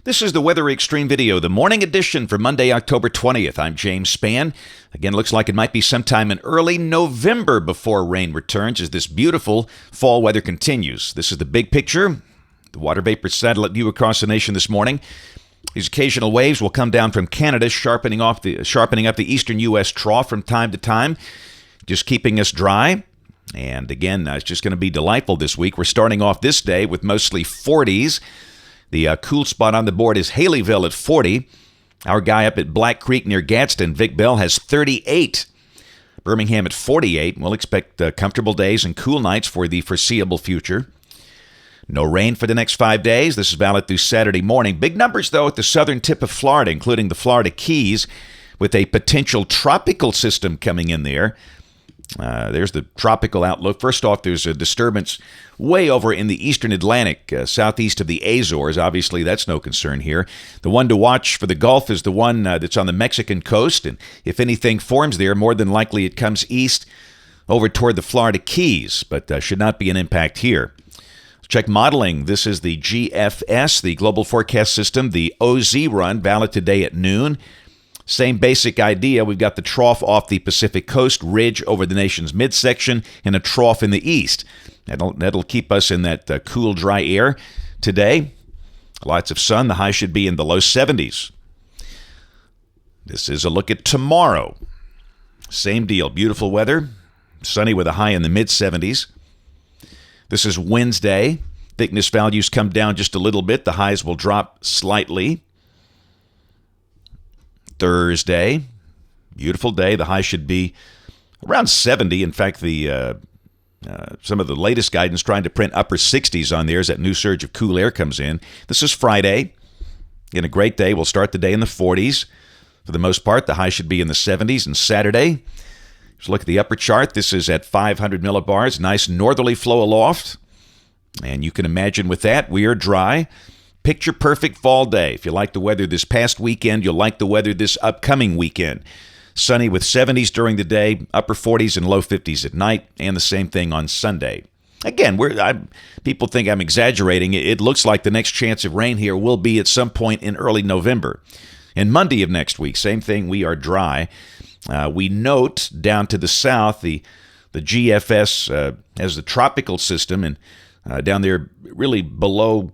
This is the Weather Xtreme video, the morning edition for Monday, October 20th. I'm James Spann. Again, looks like it might be sometime in early November before rain returns as this beautiful fall weather continues. This is the big picture, the water vapor satellite view across the nation this morning. These occasional waves will come down from Canada, sharpening up the eastern U.S. trough from time to time, just keeping us dry. And again, it's just going to be delightful this week. We're starting off this day with mostly 40s. The cool spot on the board is Haleyville at 40. Our guy up at Black Creek near Gadsden, Vic Bell, has 38. Birmingham at 48. We'll expect comfortable days and cool nights for the foreseeable future. No rain for the next 5 days. This is valid through Saturday morning. Big numbers, though, at the southern tip of Florida, including the Florida Keys, with a potential tropical system coming in there. There's the tropical outlook. First off, there's a disturbance way over in the eastern Atlantic, southeast of the Azores. Obviously, that's no concern here. The one to watch for the Gulf is the one that's on the Mexican coast, and if anything forms there, more than likely it comes east over toward the Florida Keys, but should not be an impact here. Check modeling. This is the GFS, the Global Forecast System, the OZ run, valid today at noon. Same basic idea. We've got the trough off the Pacific coast, ridge over the nation's midsection, and a trough in the east. That'll keep us in that cool, dry air today. Lots of sun. The high should be in the low 70s. This is a look at tomorrow. Same deal. Beautiful weather. Sunny with a high in the mid-70s. This is Wednesday. Thickness values come down just a little bit. The highs will drop slightly. Thursday, beautiful day. The high should be around 70. In fact, some of the latest guidance trying to print upper 60s on there as that new surge of cool air comes in. This is Friday. Again, a great day. We'll start the day in the 40s. For the most part, the high should be in the 70s. And Saturday, just look at the upper chart. This is at 500 millibars. Nice northerly flow aloft. And you can imagine with that, we are dry. Picture perfect fall day. If you like the weather this past weekend, you'll like the weather this upcoming weekend. Sunny with 70s during the day, upper 40s and low 50s at night, and the same thing on Sunday. Again, people think I'm exaggerating. It looks like the next chance of rain here will be at some point in early November. And Monday of next week, same thing, we are dry. We note down to the south, the GFS has the tropical system, and down there really below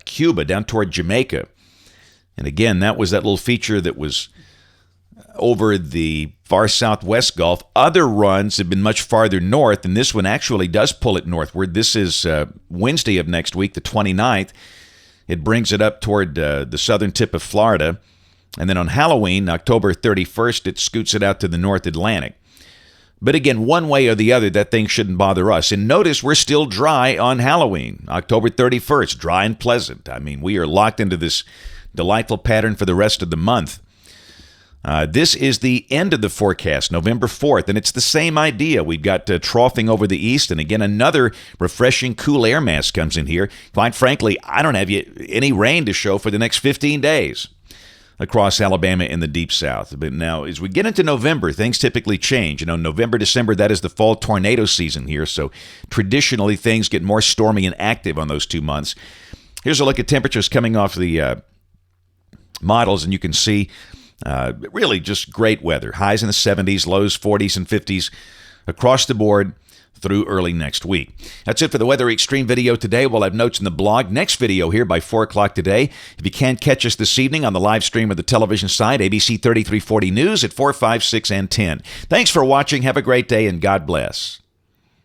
Cuba, down toward Jamaica. And again, that was that little feature that was over the far southwest Gulf. Other runs have been much farther north, and this one actually does pull it northward. This is Wednesday of next week, the 29th. It brings it up toward the southern tip of Florida. And then on Halloween, October 31st, it scoots it out to the North Atlantic. But again, one way or the other, that thing shouldn't bother us. And notice we're still dry on Halloween, October 31st, dry and pleasant. I mean, we are locked into this delightful pattern for the rest of the month. This is the end of the forecast, November 4th, and it's the same idea. We've got troughing over the east, and again, another refreshing cool air mass comes in here. Quite frankly, I don't have any rain to show for the next 15 days. Across Alabama in the deep south. But now, as we get into November, things typically change. You know, November, December, that is the fall tornado season here. So traditionally, things get more stormy and active on those 2 months. Here's a look at temperatures coming off the models, and you can see really just great weather. Highs in the 70s, lows 40s and 50s across the board through early next week. That's it for the Weather Xtreme video today. We'll have notes in the blog. Next video here by 4 o'clock today. If you can't catch us this evening on the live stream of the television side, ABC 3340 News at 4, 5, 6, and 10. Thanks for watching. Have a great day, and God bless.